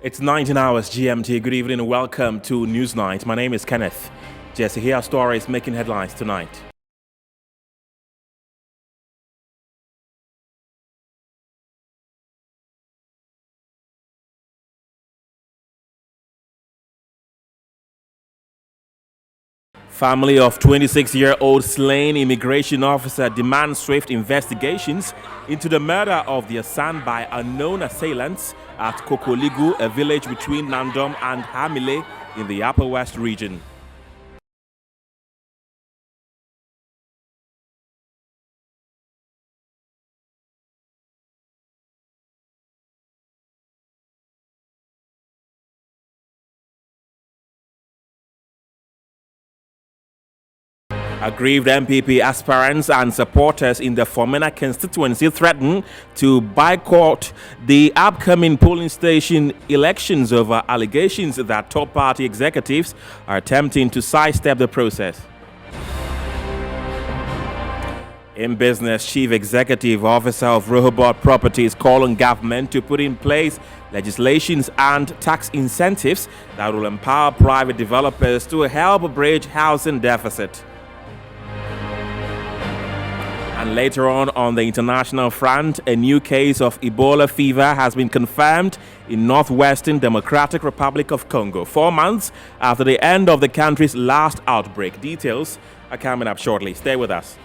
It's 19 hours GMT. Good evening and welcome to Newsnight. My name is Kenneth. Jesse, here are stories making headlines tonight. Family of 26-year-old slain immigration officer demands swift investigations into the murder of their son by unknown assailants at Kokoligu, a village between Nandom and Hamile in the Upper West region. Aggrieved MPP aspirants and supporters in the Fomena constituency threaten to boycott the upcoming polling station elections over allegations that top party executives are attempting to sidestep the process. In business, Chief Executive Officer of Rehoboth Properties called on government to put in place legislations and tax incentives that will empower private developers to help bridge housing deficit. And later on the international front, a new case of Ebola fever has been confirmed in Northwestern Democratic Republic of Congo, 4 months after the end of the country's last outbreak. Details are coming up shortly. Stay with us.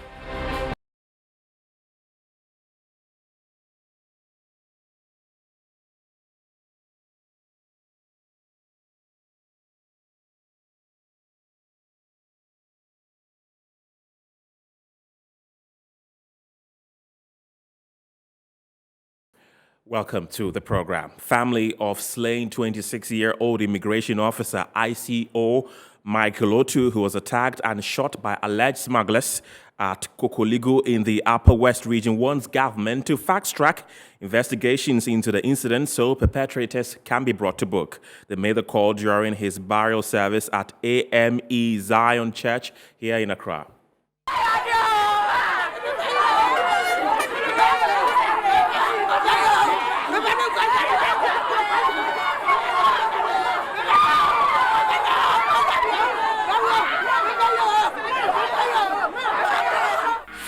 Welcome to the program. Family of slain 26-year-old immigration officer ICO Michael Otu, who was attacked and shot by alleged smugglers at Kokoligu in the Upper West region, wants government to fast-track investigations into the incident so perpetrators can be brought to book. They made the call during his burial service at AME Zion Church here in Accra.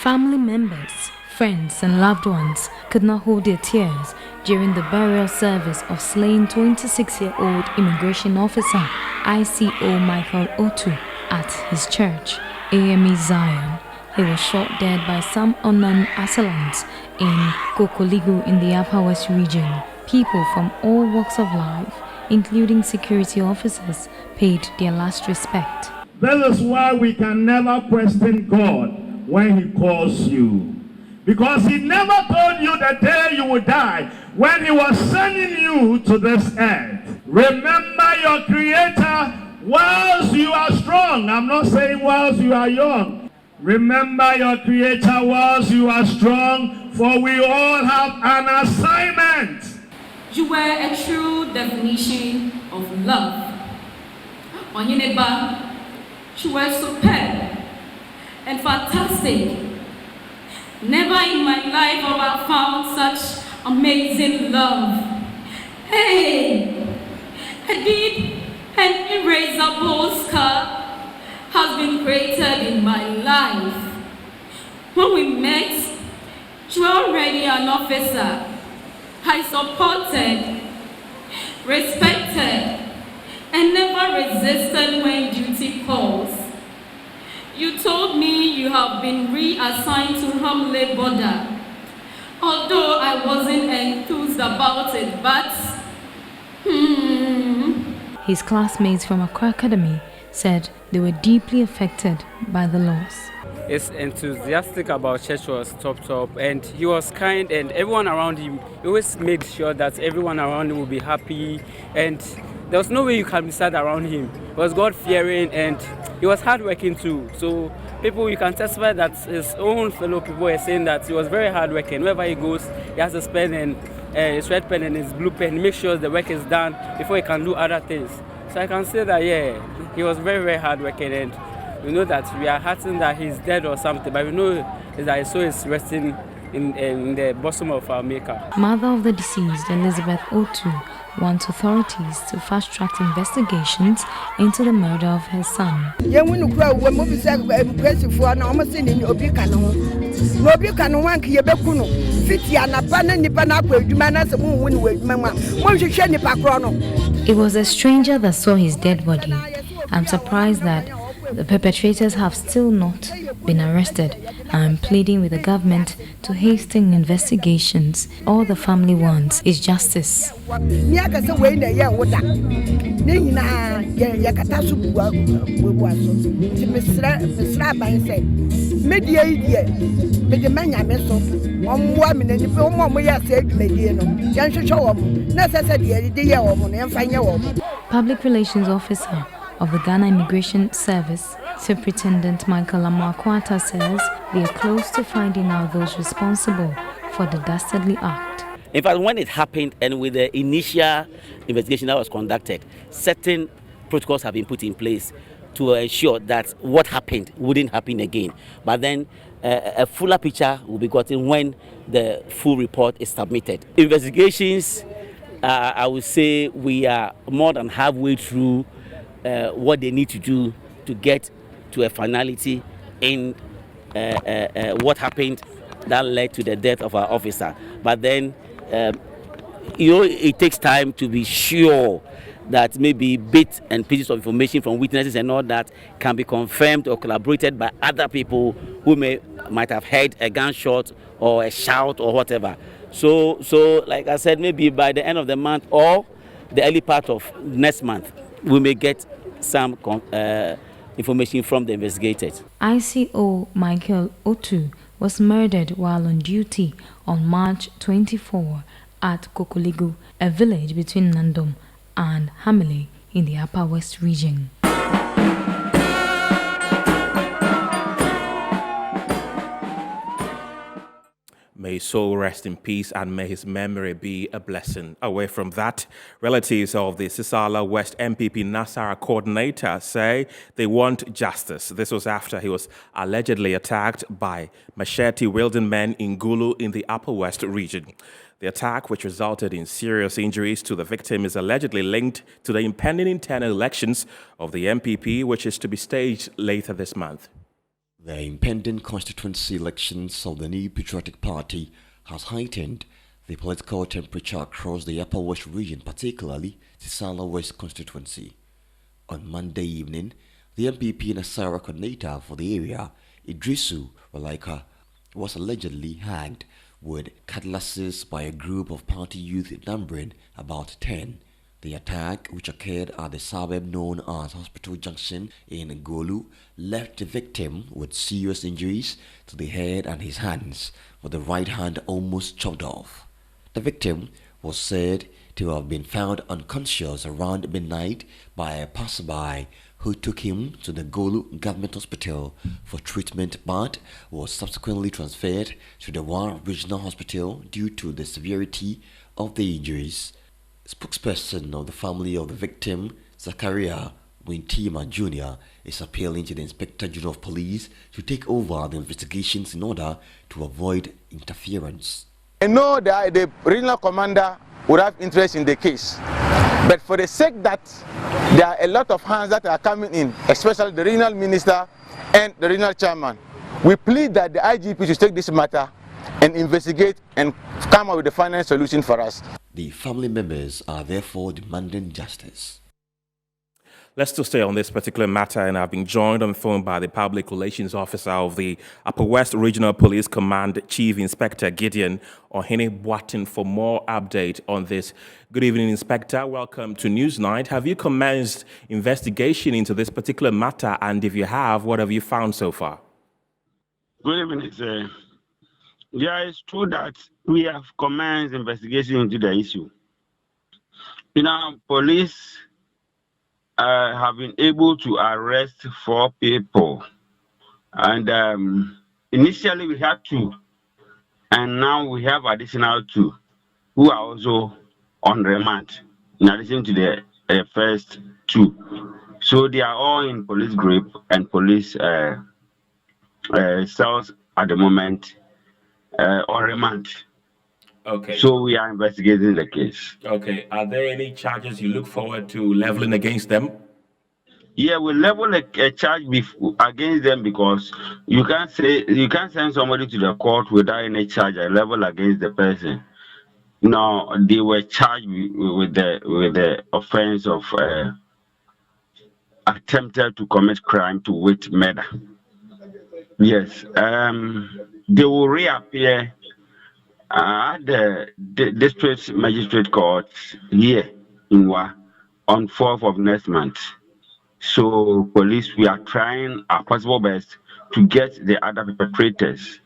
Family members, friends, and loved ones could not hold their tears during the burial service of slain 26-year-old immigration officer ICO Michael Otu at his church, AME Zion. He was shot dead by some unknown assailants in Kokoligu in the Upper West region. People from all walks of life, including security officers, paid their last respect. That is why we can never question God when he calls you, because he never told you the day you would die when he was sending you to this earth. Remember your creator whilst you are strong. I'm not saying whilst you are young. Remember your creator whilst you are strong, for we all have an assignment. You were a true definition of love. On your neighbor, you were superb and fantastic. Never in my life have I found such amazing love. Hey, a deep and erasable scar has been created in my life. When we met, you were already an officer. I supported, respected, and never resisted when duty calls. You told me you have been reassigned to Hamle border. Although I wasn't enthused about it, but His classmates from Accra Academy said they were deeply affected by the loss. He's enthusiastic about church, was top, and he was kind, and everyone around him, he always made sure that everyone around him would be happy, and there was no way you can be sad around him. He was God-fearing, and he was hardworking too. So people, you can testify that his own fellow people are saying that he was very hardworking. Wherever he goes, he has his pen and his red pen and his blue pen. He makes sure the work is done before he can do other things. So I can say that, yeah, he was very, very hardworking, and we know that we are hurting that he's dead or something, but we know that his soul is resting in the bosom of our Maker. Mother of the deceased, Elizabeth Otu, wants authorities to fast-track investigations into the murder of her son. It was a stranger that saw his dead body. I'm surprised that the perpetrators have still not been arrested. I'm pleading with the government to hasten investigations. All the family wants is justice. Public Relations Officer of the Ghana Immigration Service, Superintendent Michael Amakwata, says they are close to finding out those responsible for the dastardly act. In fact, when it happened and with the initial investigation that was conducted, certain protocols have been put in place to ensure that what happened wouldn't happen again. But then a fuller picture will be gotten when the full report is submitted. Investigations, I would say we are more than halfway through what they need to do to get to a finality in what happened that led to the death of our officer. But then, it takes time to be sure that maybe bits and pieces of information from witnesses and all that can be confirmed or collaborated by other people who might have heard a gunshot or a shout or whatever. So like I said, maybe by the end of the month or the early part of next month, we may get some information from the investigators. ICO Michael Otu was murdered while on duty on March 24 at Kokoligo, a village between Nandom and Hamele in the Upper West region. May his soul rest in peace and may his memory be a blessing. Away from that, relatives of the Sisala West MPP Nasara coordinator say they want justice. This was after he was allegedly attacked by machete-wielding men in Gulu in the Upper West region. The attack, which resulted in serious injuries to the victim, is allegedly linked to the impending internal elections of the MPP, which is to be staged later this month. The impending constituency elections of the New Patriotic Party has heightened the political temperature across the Upper West region, particularly the Sisala West constituency. On Monday evening, the MPP Nasara coordinator for the area, Idrisu Walaika, was allegedly hanged with cutlasses by a group of party youth numbering about 10. The attack, which occurred at the suburb known as Hospital Junction in Gulu, left the victim with serious injuries to the head and his hands, with the right hand almost chopped off. The victim was said to have been found unconscious around midnight by a passerby who took him to the Gulu Government Hospital for treatment but was subsequently transferred to the War Regional Hospital due to the severity of the injuries. Spokesperson of the family of the victim, Zakaria Wintima Jr., is appealing to the Inspector General of Police to take over the investigations in order to avoid interference. I know that the regional commander would have interest in the case, but for the sake that there are a lot of hands that are coming in, especially the regional minister and the regional chairman, we plead that the IGP should take this matter and investigate and come up with a final solution for us. The family members are therefore demanding justice. Let's still stay on this particular matter, and I've been joined on the phone by the Public Relations Officer of the Upper West Regional Police Command, Chief Inspector Gideon Ohene Boatin, for more update on this. Good evening, Inspector. Welcome to Newsnight. Have you commenced investigation into this particular matter, and if you have, what have you found so far? Good evening, sir. Yeah, it's true that we have commenced investigation into the issue. Police have been able to arrest 4 people. And initially we had 2. And now we have additional 2 who are also on remand, in addition to the first 2. So they are all in police grip and police cells at the moment on remand. Okay. So we are investigating the case. Okay. Are there any charges you look forward to leveling against them? Yeah, we level a charge against them because you can't send somebody to the court without any charge a level against the person. No, they were charged with the offense of attempted to commit crime to wit murder. Yes, they will reappear at the district magistrate court here in Wa on 4th of next month. So, police, we are trying our possible best to get the other perpetrators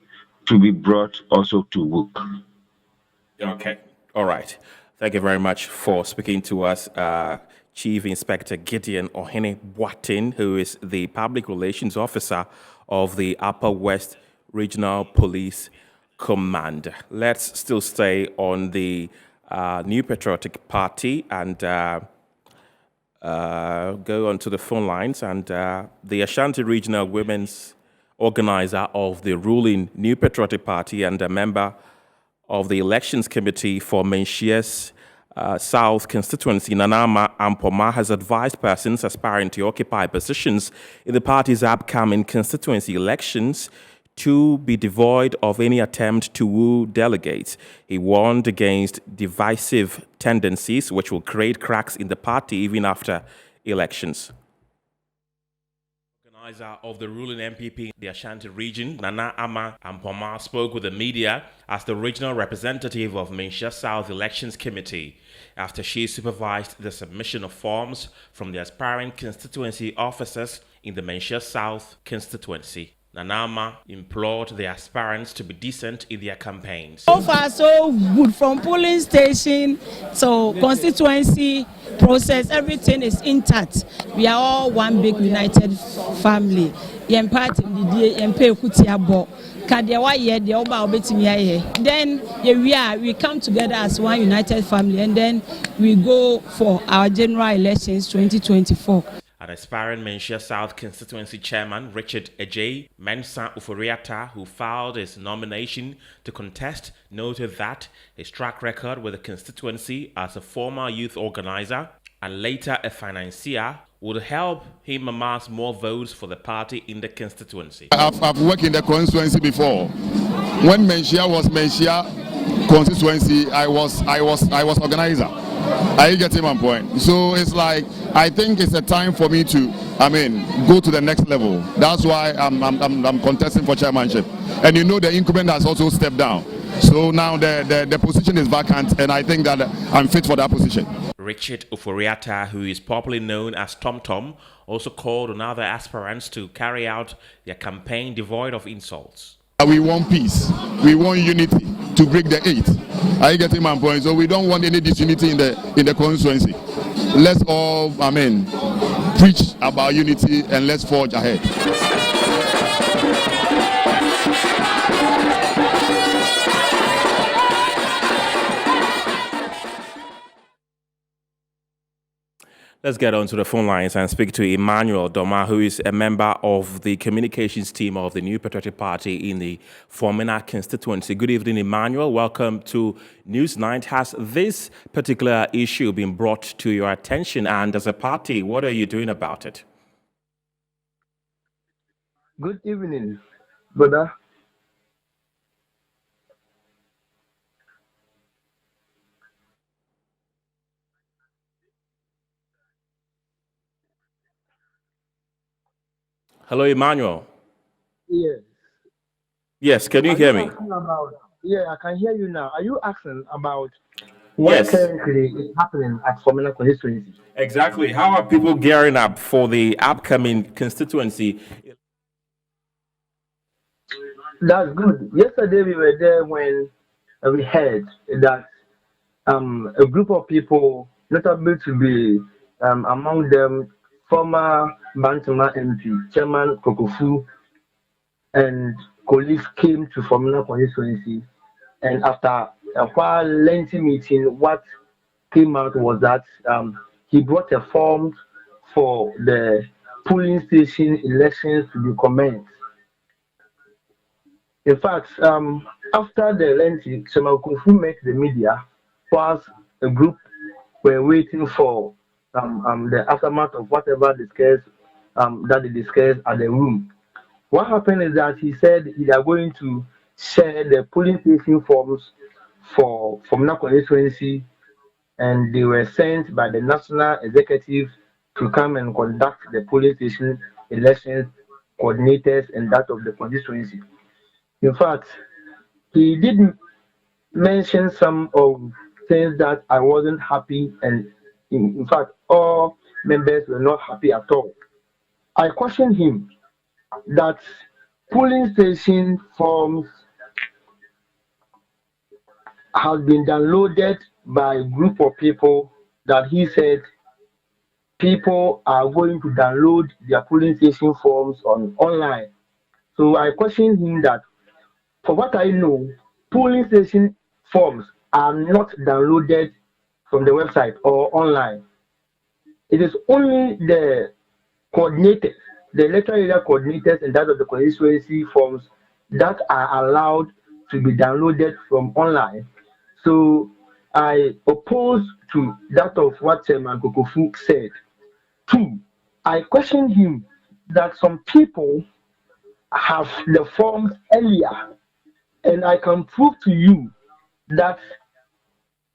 to be brought also to book. Okay. All right. Thank you very much for speaking to us, Chief Inspector Gideon Ohene Boatin, who is the Public Relations Officer of the Upper West Regional Police Command. Let's still stay on the New Patriotic Party and go on to the phone lines. And the Ashanti Regional Women's Organizer of the ruling New Patriotic Party and a member of the Elections Committee for Menshia's South constituency, Nanama Ampoma, has advised persons aspiring to occupy positions in the party's upcoming constituency elections to be devoid of any attempt to woo delegates. He warned against divisive tendencies which will create cracks in the party even after elections. Organizer of the ruling MPP in the Ashanti region, Nana Ama Ampoma, spoke with the media as the regional representative of Menshia South Elections Committee after she supervised the submission of forms from the aspiring constituency officers in the Menshia South constituency. Nanama implored the aspirants to be decent in their campaigns. So far, so good from polling station, so constituency process, everything is intact. We are all one big united family. Then we come together as one united family, and then we go for our general elections 2024. An aspiring Menshia South constituency chairman, Richard Ejay Mensah Uforiata, who filed his nomination to contest, noted that his track record with the constituency as a former youth organizer and later a financier would help him amass more votes for the party in the constituency. I've worked in the constituency before. When Menshia was Menshia constituency, I was organizer. Are you getting my point? So it's like, I think it's a time for me to, go to the next level. That's why I'm contesting for chairmanship. And you know the incumbent has also stepped down. So now the position is vacant, and I think that I'm fit for that position. Richard Uforiata, who is popularly known as Tom Tom, also called on other aspirants to carry out their campaign devoid of insults. We want peace. We want unity to break the eight. Are you getting my point? So we don't want any disunity in the constituency. Let's all, preach about unity and let's forge ahead. Let's get on to the phone lines and speak to Emmanuel Doma, who is a member of the communications team of the New Patriotic Party in the Formina constituency. Good evening, Emmanuel. Welcome to Newsnight. Has this particular issue been brought to your attention? And as a party, what are you doing about it? Good evening, brother. Hello, Emmanuel. Yes. Yes, can you hear me? I can hear you now. Are you asking about what currently is happening at Formina constituency? Exactly. How are people gearing up for the upcoming constituency? That's good. Yesterday we were there when we heard that a group of people, notably to be among them former Bantama MP, Chairman Kokofu, and colleagues came to Formina constituency, and after a while lengthy meeting, what came out was that he brought a form for the polling station elections to be commenced. In fact, after the Lenti, Chairman Kofu met the media whilst a group were waiting for the aftermath of whatever discussed that they discussed at the room. What happened is that he said they are going to share the polling station forms from that constituency, and they were sent by the national executive to come and conduct the polling station elections coordinators and that of the constituency. In fact, he did mention some of things that I wasn't happy, and in fact, all members were not happy at all. I questioned him that polling station forms have been downloaded by a group of people that he said people are going to download their polling station forms online. So I questioned him that, for what I know, polling station forms are not downloaded from the website or online. It is only the coordinators, the electoral area coordinators and that of the constituency forms that are allowed to be downloaded from online. So I oppose to that of what Chairman Kokofu said. Two, I questioned him that some people have the forms earlier, and I can prove to you that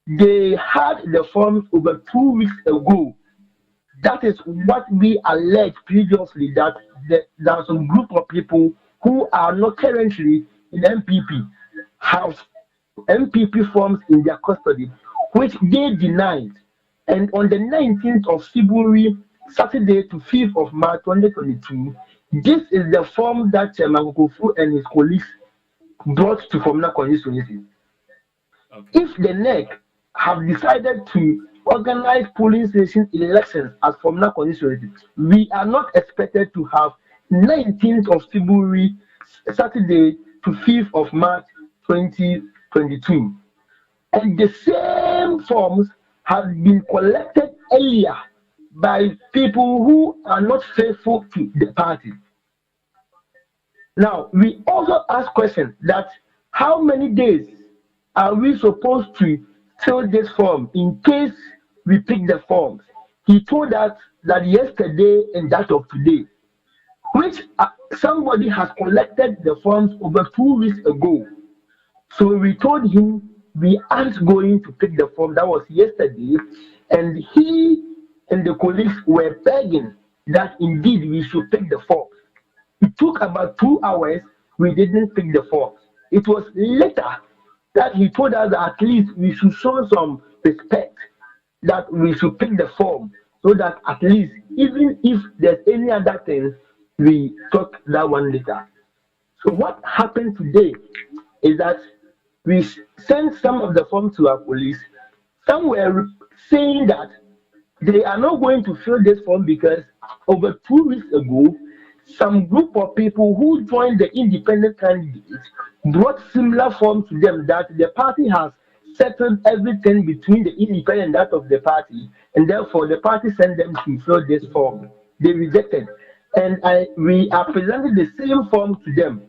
they had the forms over 2 weeks ago. That is what we alleged previously, that there are some group of people who are not currently in MPP have MPP forms in their custody, which they denied. And on the 19th of February, Saturday to 5th of March 2022, this is the form that Chairman Kokofu and his colleagues brought to Fomena constituency. Okay. If the NEC have decided to organize polling station elections as Fomena constituency, we are not expected to have 19th of February, Saturday to 5th of March 2022. And the same forms have been collected earlier by people who are not faithful to the party. Now, we also ask questions that how many days are we supposed to fill this form in case we pick the forms? He told us that yesterday and that of today, which somebody has collected the forms over 2 weeks ago. So we told him we aren't going to pick the form. That was yesterday, and he and the colleagues were begging that indeed we should pick the forms. It took about 2 hours. We didn't pick the forms. It was later that he told us that at least we should show some respect, that we should pick the form, so that at least even if there's any other thing, we talk that one later. So what happened today is that we sent some of the forms to our police. Some were saying that they are not going to fill this form because over 2 weeks ago, some group of people who joined the independent candidates brought similar forms to them, that the party has settled everything between the independent and that of the party, and therefore the party sent them to fill this form. They rejected. And we are presenting the same form to them.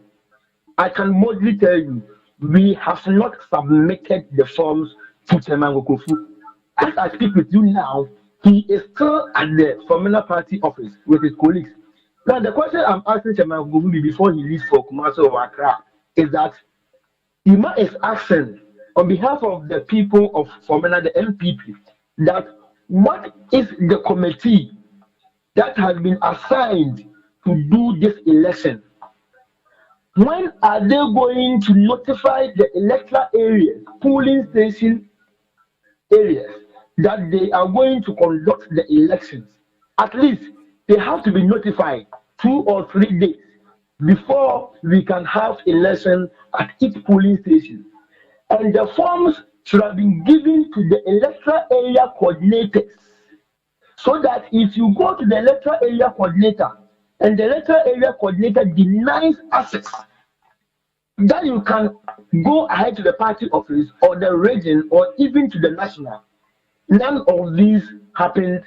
I can boldly tell you, we have not submitted the forms to Chairman Kokofu. As I speak with you now, he is still at the Fomena party office with his colleagues. Now, the question I'm asking Chairman Kokofu before he leaves for Kumasi or Accra is that Ima is asking on behalf of the people of Fomena, the MPP, that what is the committee that has been assigned to do this election? When are they going to notify the electoral areas, polling station areas, that they are going to conduct the elections? At least they have to be notified 2 or 3 days before we can have election at each polling station. And the forms should have been given to the electoral area coordinators, so that if you go to the electoral area coordinator and the electoral area coordinator denies access, then you can go ahead to the party office or the region or even to the national. None of these happened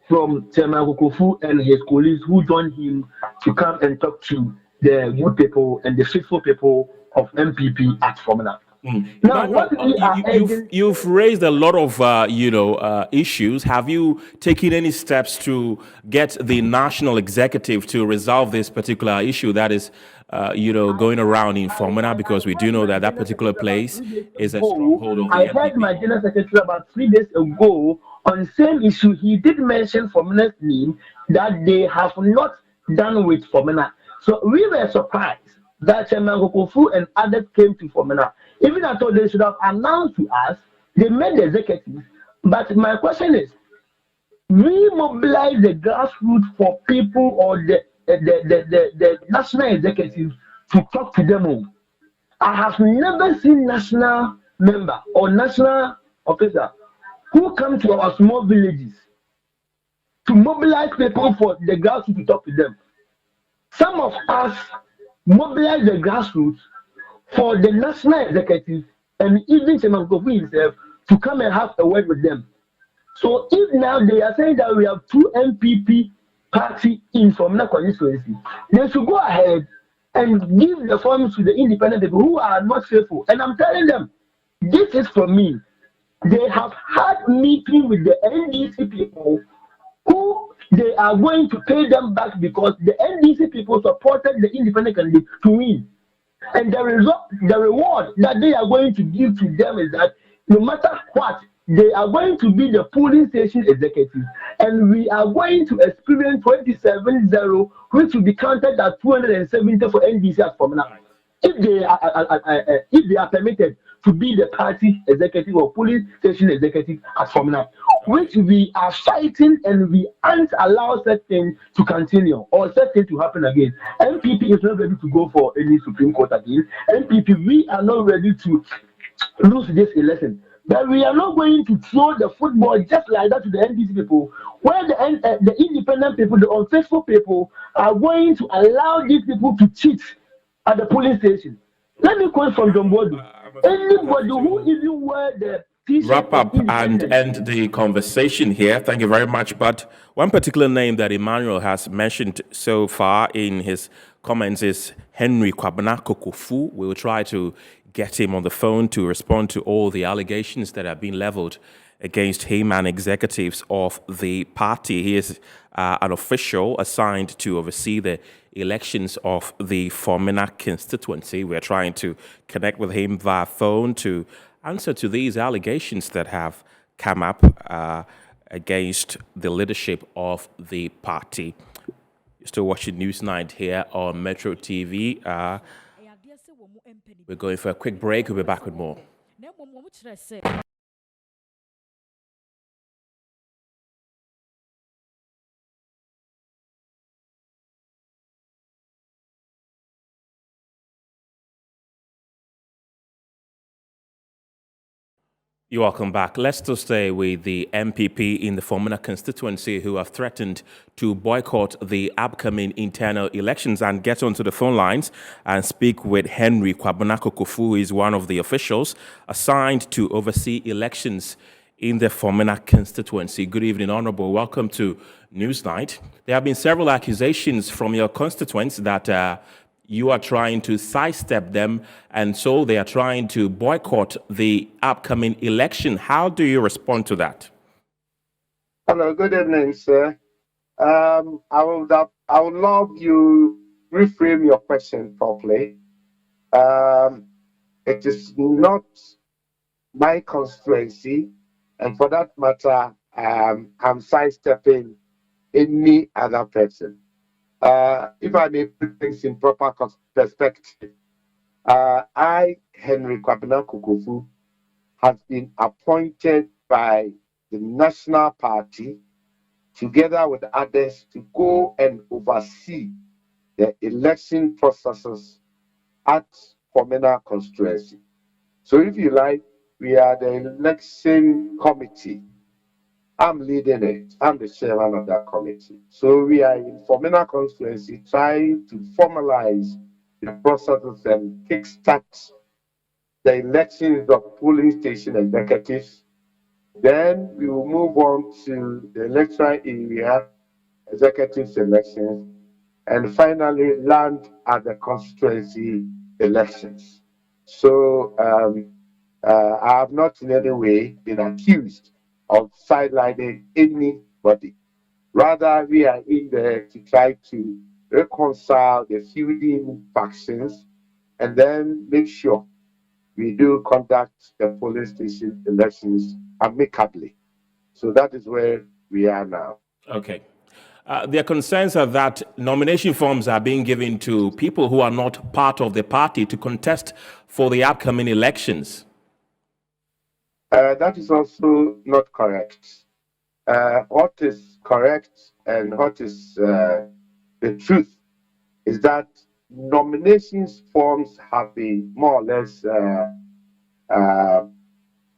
from Chairman Kokofu and his colleagues who joined him to come and talk to the good people and the faithful people of MPP at Formula. Now, what we are you've raised a lot of issues. Have you taken any steps to get the national executive to resolve this particular issue that is going around in Formana? Because we do know that that particular place is a stronghold of the I heard my general secretary about 3 days ago on the same issue. He did mention Formuna's name that they have not done with Formana. So we were surprised that Chairman Kokofu and others came to Formana. Even I thought they should have announced to us, they made the executives. But my question is, we mobilize the grassroots for people or the national executive to talk to them all. I have never seen national member or national officer who come to our small villages to mobilize people for the grassroots to talk to them. Some of us mobilize the grassroots for the national executive and even Chairman Kofi himself to come and have a word with them. So if now they are saying that we have 2 MPP party in Formana constituency, they should go ahead and give the forms to the independent people who are not faithful. And I'm telling them, this is from me. They have had meeting with the NDC people who they are going to pay them back because the NDC people supported the independent candidate to win. And the reward that they are going to give to them is that no matter what, they are going to be the polling station executive, and we are going to experience 27-0, which will be counted at 270 for NDC as Formula. If they are permitted to be the party executive or polling station executive at Formula, which we are fighting and we aren't allow such things to continue or such things to happen again. MPP is not ready to go for any Supreme Court again. MPP, we are not ready to lose this election. But we are not going to throw the football just like that to the NDC people, where the independent people, the unfaithful people, are going to allow these people to cheat at the polling station. Let me quote from John Bodu. Anybody who even wear the T-shirt wrap up and end the conversation here. Thank you very much. But one particular name that Emmanuel has mentioned so far in his comments is Henry Kwabena Kokofu. We will try to get him on the phone to respond to all the allegations that have been leveled against him and executives of the party. He is an official assigned to oversee the elections of the Formina constituency. We're trying to connect with him via phone to answer to these allegations that have come up against the leadership of the party. You're still watching Newsnight here on Metro TV. We're going for a quick break. We'll be back with more. You're welcome back. Let's still stay with the MPP in the Formina constituency who have threatened to boycott the upcoming internal elections and get onto the phone lines and speak with Henry Kwabena Kokofu, who is one of the officials assigned to oversee elections in the Formina constituency. Good evening, Honorable. Welcome to Newsnight. There have been several accusations from your constituents that you are trying to sidestep them, and so they are trying to boycott the upcoming election. How do you respond to that? Hello, good evening, sir. I would love you reframe your question properly. It is not my constituency, and for that matter, I'm sidestepping any other person. If I may put things in proper perspective, I, Henry Kwabena Kokofu, have been appointed by the National Party, together with others, to go and oversee the election processes at Formina constituency. So if you like, we are the election committee. I'm leading it. I'm the chairman of that committee. So we are in Formina constituency trying to formalize the processes and kickstart the elections of polling station executives. Then we will move on to the electoral area executive elections, and finally land at the constituency elections. So I have not in any way been accused of sidelining anybody. Rather, we are in there to try to reconcile the feuding factions and then make sure we do conduct the polling station elections amicably. So that is where we are now. Okay. Their concerns are that nomination forms are being given to people who are not part of the party to contest for the upcoming elections. That is also not correct. What is correct and what is the truth is that nominations forms have been more or less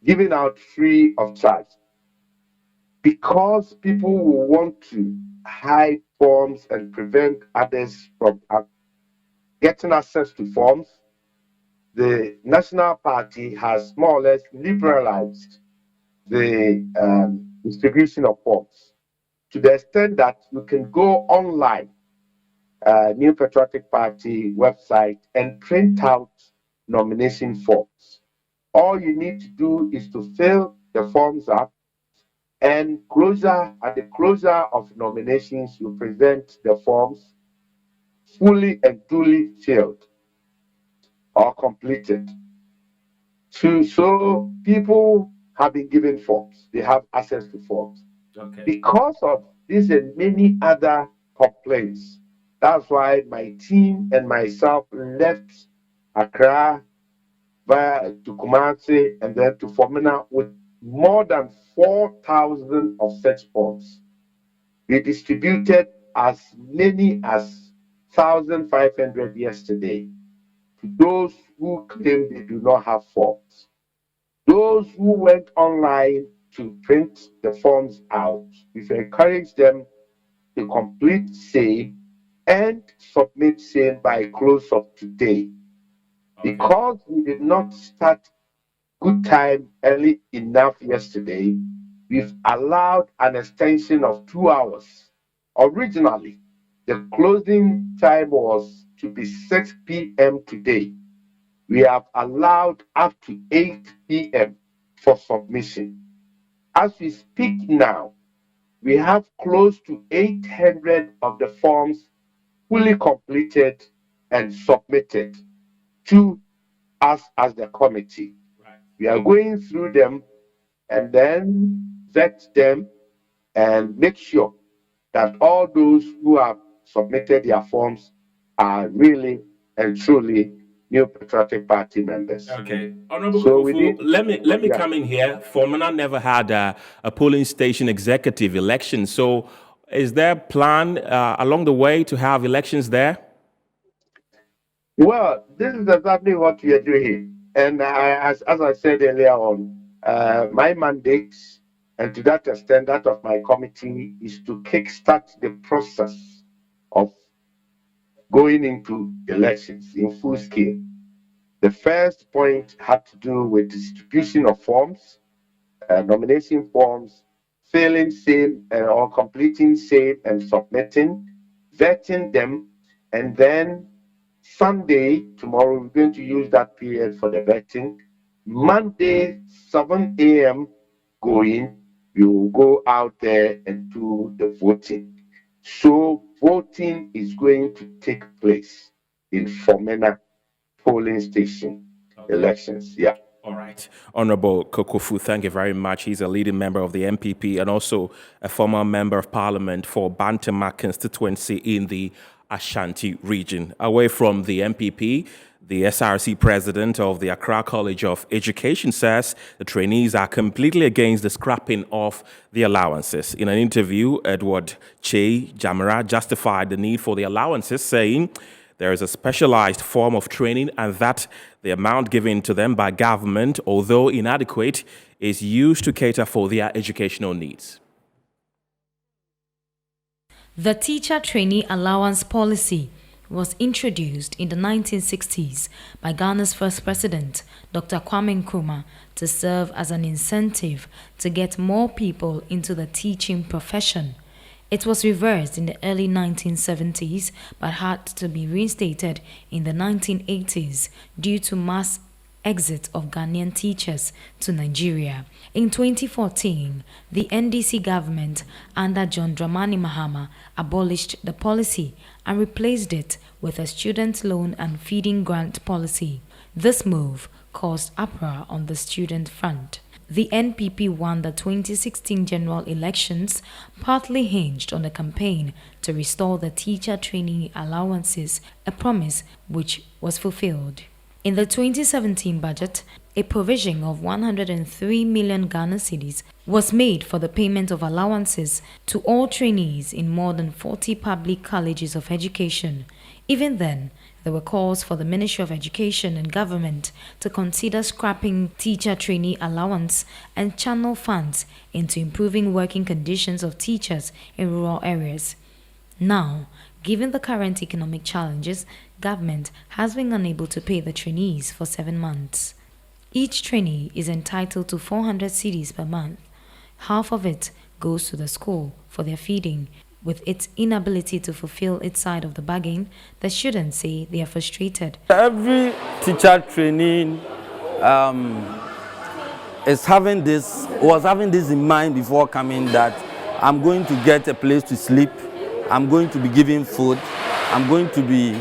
given out free of charge because people will want to hide forms and prevent others from getting access to forms. The National Party has more or less liberalized the distribution of forms to the extent that you can go online, New Patriotic Party website, and print out nomination forms. All you need to do is to fill the forms up, and at the closure of nominations, you present the forms fully and duly filled or completed. So people have been given forms. They have access to forms. Okay. Because of this and many other complaints, that's why my team and myself left Accra via to Kumasi and then to Formina with more than 4,000 of such forms. We distributed as many as 1,500 yesterday to those who claim they do not have forms. Those who went online to print the forms out, we've encouraged them to complete same and submit same by close of today. Okay. Because we did not start good time early enough yesterday, we've allowed an extension of 2 hours. Originally, the closing time was to be 6 p.m. today. We have allowed up to 8 p.m. for submission. As we speak now, we have close to 800 of the forms fully completed and submitted to us as the committee. Right. We are going through them and then vet them and make sure that all those who have submitted their forms are really and truly New Patriotic Party members. Okay, Honorable Kufu, let me come in here. Formina never had a polling station executive election. So, is there a plan along the way to have elections there? Well, this is exactly what we are doing. And as I said earlier on, my mandate, and to that extent, that of my committee, is to kickstart the process of going into elections in full scale. The first point had to do with distribution of forms, nomination forms, filling same or completing same and submitting, vetting them, and then Sunday, tomorrow, we're going to use that period for the vetting. Monday, 7 a.m. going, we will go out there and do the voting. So voting is going to take place in Formina polling station elections. Yeah. All right. Honorable Kokofu, thank you very much. He's a leading member of the MPP and also a former member of parliament for Bantama constituency in the Ashanti region. Away from the MPP, the SRC president of the Accra College of Education says the trainees are completely against the scrapping of the allowances. In an interview, Edward Che Jamara justified the need for the allowances, saying there is a specialized form of training and that the amount given to them by government, although inadequate, is used to cater for their educational needs. The teacher trainee allowance policy was introduced in the 1960s by Ghana's first president, Dr. Kwame Nkrumah, to serve as an incentive to get more people into the teaching profession. It was reversed in the early 1970s but had to be reinstated in the 1980s due to mass exit of Ghanaian teachers to Nigeria. In 2014, the NDC government under John Dramani Mahama abolished the policy and replaced it with a student loan and feeding grant policy. This move caused uproar on the student front. The NPP won the 2016 general elections, partly hinged on a campaign to restore the teacher training allowances, a promise which was fulfilled. In the 2017 budget, a provision of 103 million Ghana cedis was made for the payment of allowances to all trainees in more than 40 public colleges of education. Even then, there were calls for the Ministry of Education and government to consider scrapping teacher trainee allowance and channel funds into improving working conditions of teachers in rural areas. Now, given the current economic challenges, government has been unable to pay the trainees for 7 months. Each trainee is entitled to 400 cedis per month. Half of it goes to the school for their feeding. With its inability to fulfill its side of the bargain, the students say they are frustrated. Every teacher training was having this in mind before coming, that I'm going to get a place to sleep, I'm going to be given food, I'm going to be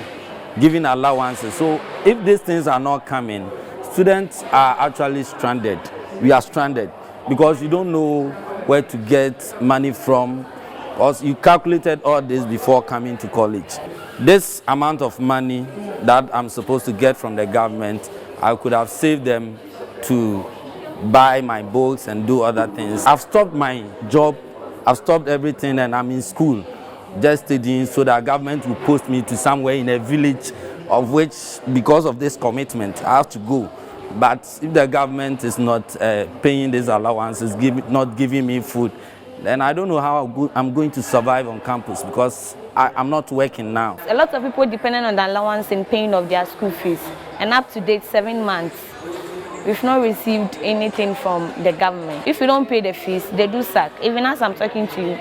given allowances. So if these things are not coming, students are actually stranded. We are stranded because you don't know where to get money from, because you calculated all this before coming to college. This amount of money that I'm supposed to get from the government, I could have saved them to buy my books and do other things. I've stopped my job, I've stopped everything, and I'm in school just studying so that government will post me to somewhere in a village, of which, because of this commitment, I have to go. But if the government is not paying these allowances, not giving me food, then I don't know how I'm going to survive on campus, because I'm not working now. A lot of people depending on the allowance in paying of their school fees, and up to date 7 months, we've not received anything from the government. If you don't pay the fees, they do sack. Even as I'm talking to you,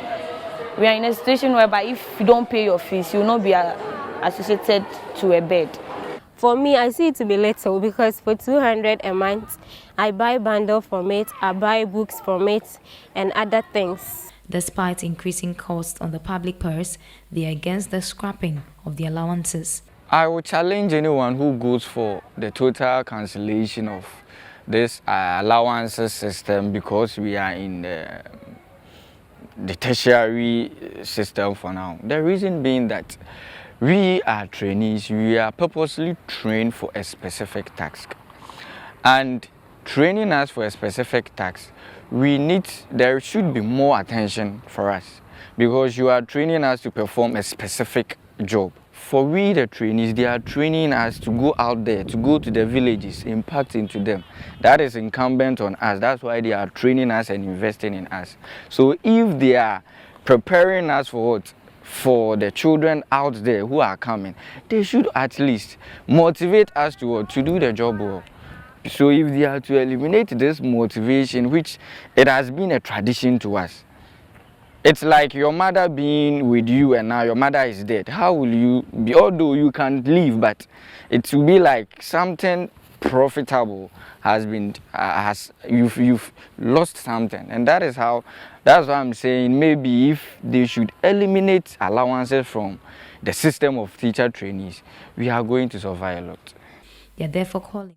we are in a situation whereby if you don't pay your fees, you will not be associated to a bed. For me, I see it to be little, because for 200 a month, I buy bundle from it, I buy books from it, and other things. Despite increasing costs on the public purse, they are against the scrapping of the allowances. I will challenge anyone who goes for the total cancellation of this allowances system, because we are in the tertiary system for now. The reason being that we are trainees, we are purposely trained for a specific task. And training us for a specific task, there should be more attention for us, because you are training us to perform a specific job. For we, the trainees, they are training us to go out there, to go to the villages, impact into them. That is incumbent on us. That's why they are training us and investing in us. So if they are preparing us for what? For the children out there who are coming, they should at least motivate us to do the job well. So if they are to eliminate this motivation, which it has been a tradition to us, it's like your mother being with you and now your mother is dead. How will you be? Although you can leave, but it will be like something profitable has been, you've lost something. And that's why I'm saying maybe if they should eliminate allowances from the system of teacher trainees, we are going to survive a lot. They are therefore calling.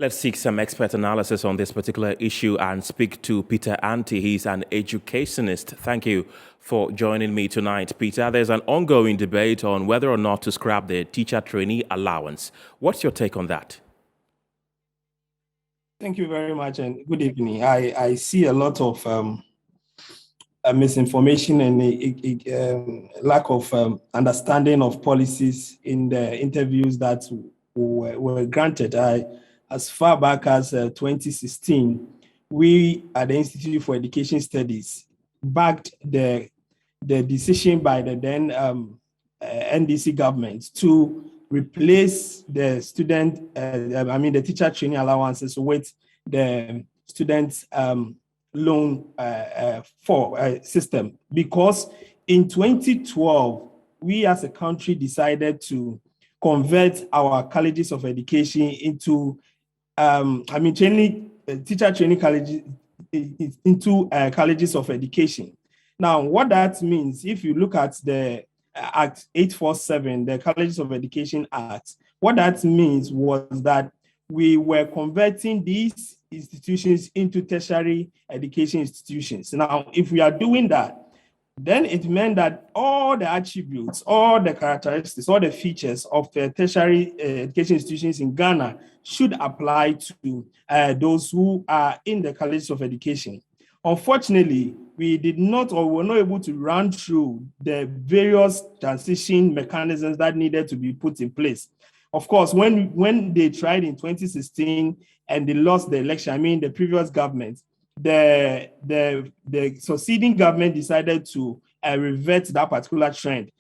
Let's seek some expert analysis on this particular issue and speak to Peter Anti. He's an educationist. Thank you for joining me tonight, Peter. There's an ongoing debate on whether or not to scrap the teacher trainee allowance. What's your take on that? Thank you very much and good evening. I see a lot of misinformation and lack of understanding of policies in the interviews that were granted. As far back as 2016, we at the Institute for Education Studies backed the decision by the then NDC government to replace the the teacher training allowances with the student loan system, because in 2012, we as a country decided to convert our colleges of education into training teacher training colleges into colleges of education. Now, what that means, if you look at the Act 847, the Colleges of Education Act, what that means was that we were converting these institutions into tertiary education institutions. Now, if we are doing that, then it meant that all the attributes, all the characteristics, all the features of tertiary education institutions in Ghana should apply to those who are in the colleges of education. Unfortunately, we did not, or were not able to run through the various transition mechanisms that needed to be put in place. Of course, when they tried in 2016 and they lost the election, the previous government, the succeeding government decided to revert that particular trend.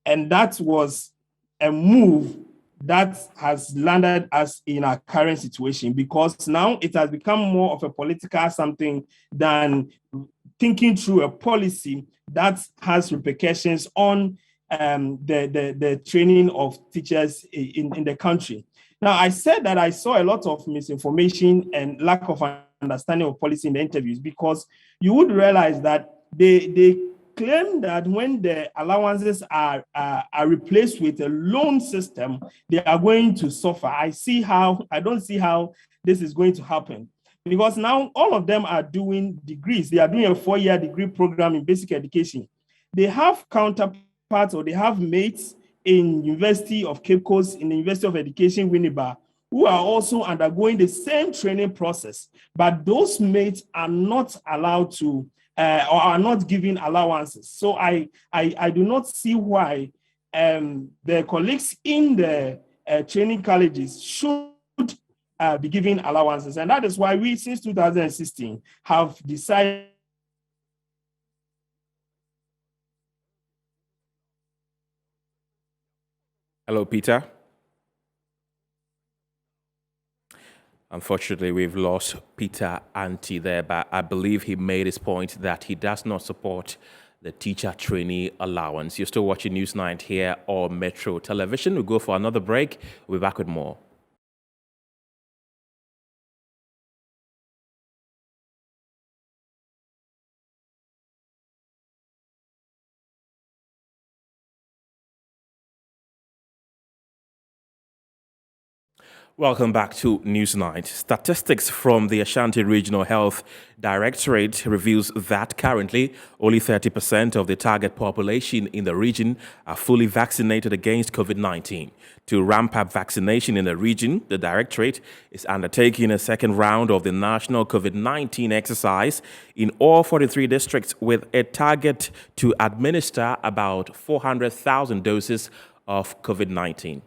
And that was a move that has landed us in our current situation, because now it has become more of a political something than thinking through a policy that has repercussions on the training of teachers in the country. Now, I said that I saw a lot of misinformation and lack of understanding of policy in the interviews, because you would realize that they claim that when the allowances are replaced with a loan system, they are going to suffer. I don't see how this is going to happen, because now all of them are doing degrees. They are doing a 4-year degree program in basic education. They have counterparts, or they have mates in University of Cape Coast, in the University of Education, Winneba, who are also undergoing the same training process, but those mates are not allowed to or are not giving allowances. So I do not see why the colleagues in the training colleges should be giving allowances. And that is why we, since 2016, have decided. Hello, Peter. Unfortunately, we've lost Peter Anti there, but I believe he made his point that he does not support the teacher trainee allowance. You're still watching News 9 here on Metro Television. We'll go for another break. We'll be back with more. Welcome back to News Night. Statistics from the Ashanti Regional Health Directorate reveals that currently only 30% of the target population in the region are fully vaccinated against COVID-19. To ramp up vaccination in the region, the Directorate is undertaking a second round of the national COVID-19 exercise in all 43 districts, with a target to administer about 400,000 doses of COVID-19.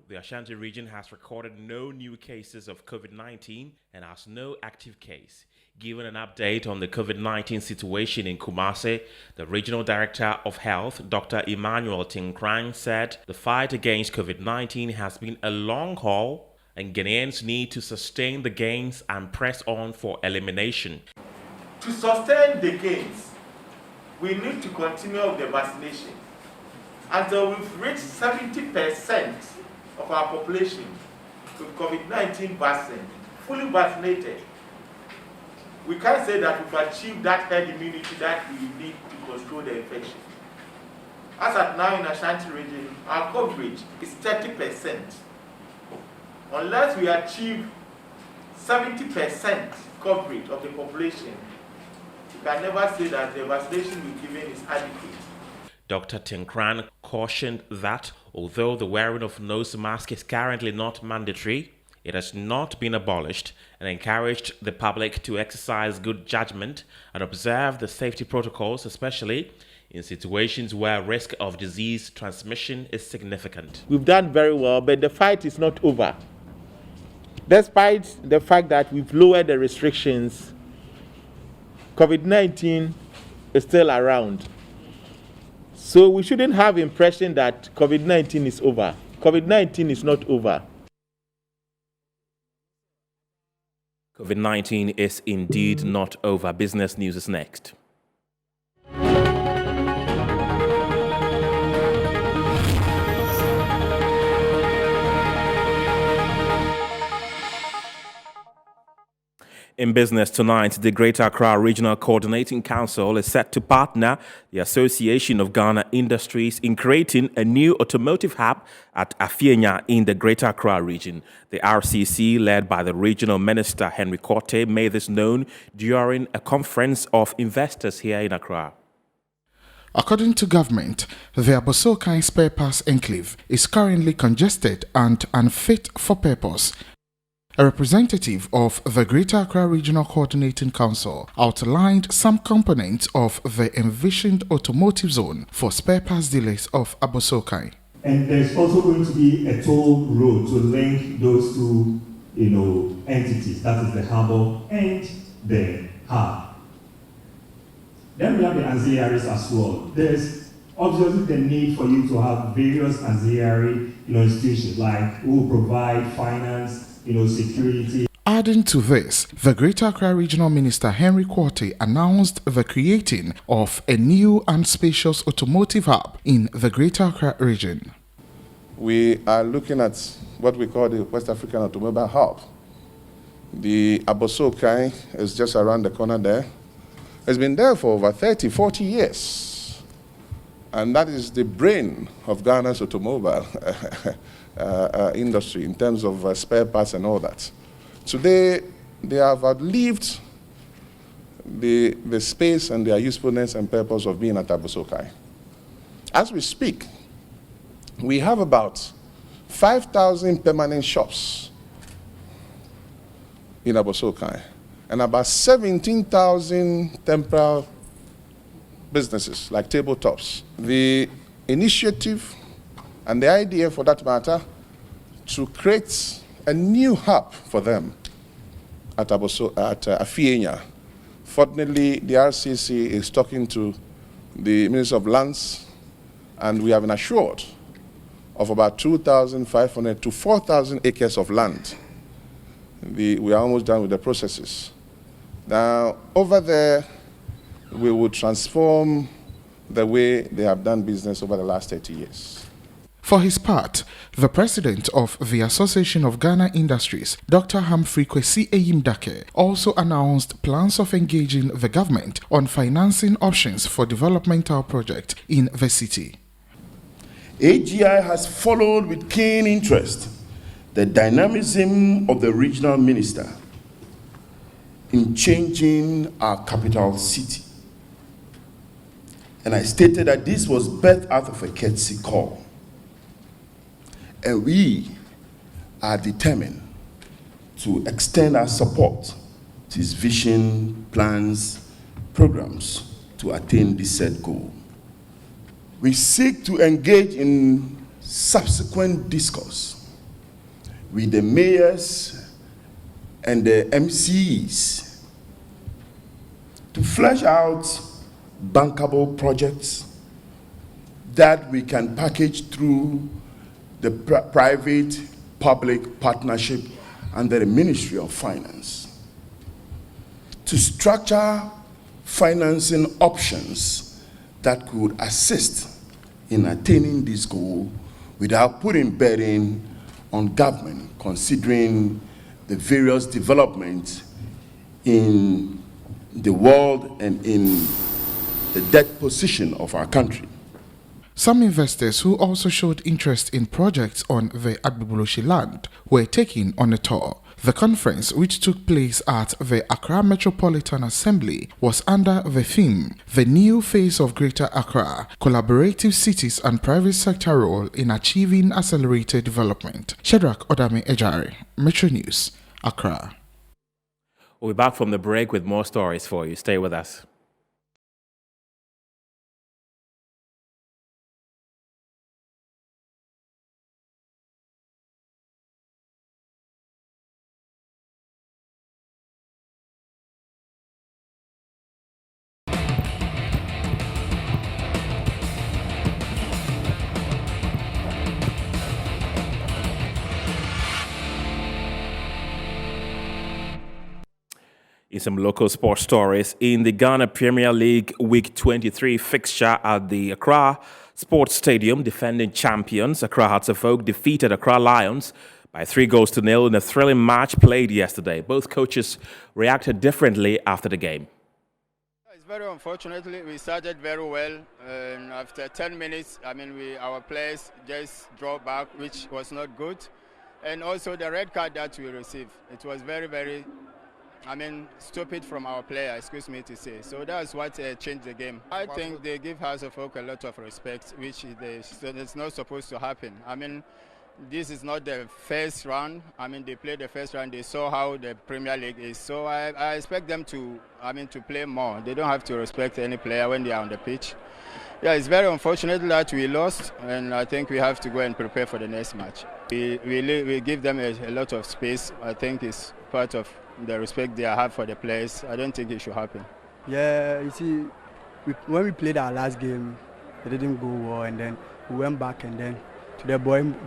The Ashanti region has recorded no new cases of COVID-19 and has no active case. Given an update on the COVID-19 situation in Kumasi, the Regional Director of Health, Dr. Emmanuel Tinkran, said the fight against COVID-19 has been a long haul and Ghanaians need to sustain the gains and press on for elimination. To sustain the gains, we need to continue with the vaccination until we've reached 70% of our population with COVID-19 vaccine, fully vaccinated. We can't say that we've achieved that herd immunity that we need to control the infection. As at now in Ashanti region, our coverage is 30%. Unless we achieve 70% coverage of the population, we can never say that the vaccination we're giving is adequate. Dr. Tinkran cautioned that although the wearing of nose mask is currently not mandatory, it has not been abolished, and encouraged the public to exercise good judgment and observe the safety protocols, especially in situations where risk of disease transmission is significant. We've done very well, but the fight is not over. Despite the fact that we've lowered the restrictions, COVID-19 is still around. So we shouldn't have the impression that COVID-19 is over. COVID-19 is not over. COVID-19 is indeed not over. Business News is next. In business tonight, the Greater Accra Regional Coordinating Council is set to partner the Association of Ghana Industries in creating a new automotive hub at Afienya in the Greater Accra region. The RCC, led by the Regional Minister Henry Quartey, made this known during a conference of investors here in Accra. According to government, the Abossey Spare Parts Enclave is currently congested and unfit for purpose. A representative of the Greater Accra Regional Coordinating Council outlined some components of the envisioned automotive zone for spare parts dealers of Abossey. And there's also going to be a toll road to link those two, entities. That is the harbour and the hub. Then we have the ancillaries as well. There's obviously the need for you to have various ancillary, institutions like who will provide finance, security. Adding to this, the Greater Accra Regional Minister Henry Quartey announced the creating of a new and spacious automotive hub in the Greater Accra region. We are looking at what we call the West African Automobile Hub. The Abossey is just around the corner there. It's been there for over 30, 40 years. And that is the brain of Ghana's automobile industry in terms of spare parts and all that. Today, they have outlived the space and their usefulness and purpose of being at Abossey. As we speak, we have about 5,000 permanent shops in Abossey and about 17,000 temporary businesses like tabletops. The initiative and the idea, for that matter, to create a new hub for them at Afienya. Fortunately, the RCC is talking to the Minister of Lands, and we have been assured of about 2,500 to 4,000 acres of land. We are almost done with the processes. Now, over there, we will transform the way they have done business over the last 30 years. For his part, the president of the Association of Ghana Industries, Dr. Humphrey Kwesi Eyimdake, also announced plans of engaging the government on financing options for developmental projects in the city. AGI has followed with keen interest the dynamism of the regional minister in changing our capital city. And I stated that this was birthed out of a courtesy call. And we are determined to extend our support to his vision, plans, programs to attain this set goal. We seek to engage in subsequent discourse with the mayors and the MCs to flesh out bankable projects that we can package through the private-public partnership under the Ministry of Finance to structure financing options that could assist in attaining this goal without putting burden on government, considering the various developments in the world and in the debt position of our country. Some investors who also showed interest in projects on the Agbiboloshi land were taken on a tour. The conference, which took place at the Accra Metropolitan Assembly, was under the theme, The New Phase of Greater Accra, Collaborative Cities and Private Sector Role in Achieving Accelerated Development. Shadrach Odame Ejare, Metro News, Accra. We'll be back from the break with more stories for you. Stay with us. In some local sports stories, in the Ghana Premier League Week 23 fixture at the Accra Sports Stadium, defending champions Accra Hearts of Oak defeated Accra Lions by 3-0 in a thrilling match played yesterday. Both coaches reacted differently after the game. It's very unfortunately we started very well, and after 10 minutes, our players just draw back, which was not good, and also the red card that we received, it was very, very, stupid from our player, excuse me to say. So that's what changed the game. I think they give House of Oak a lot of respect, which it's not supposed to happen. This is not the first round. They played the first round. They saw how the Premier League is. So I expect them to, to play more. They don't have to respect any player when they are on the pitch. Yeah, it's very unfortunate that we lost, and I think we have to go and prepare for the next match. We give them a lot of space. I think it's part of the respect they have for the players. I don't think it should happen. Yeah, you see, when we played our last game, it didn't go well, and then we went back and then to the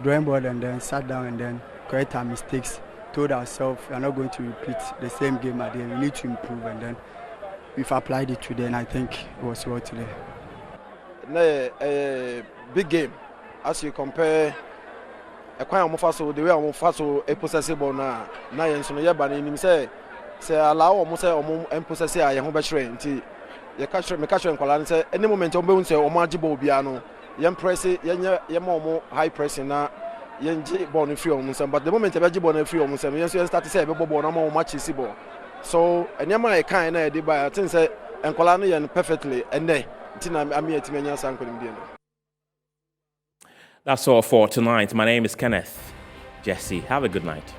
drawing board and then sat down and then correct our mistakes, told ourselves we are not going to repeat the same game again, we need to improve, and then we've applied it today, and I think it was well today. A big game as you compare a quite almost the way I'm faso a possessible na so no yaba ni say allow almost a possess a home train ti you catch me catch and say any moment on be say o ma jibo bia no yem press yem mo high pressing na yenji ball no free on some, but the moment e be jibo na free on some yen so start say e be ball na mo match si ball, so anyama e kan na e dey by I think say enkola no yen perfectly and there. That's all for tonight. My name is Kenneth Jesse. Have a good night.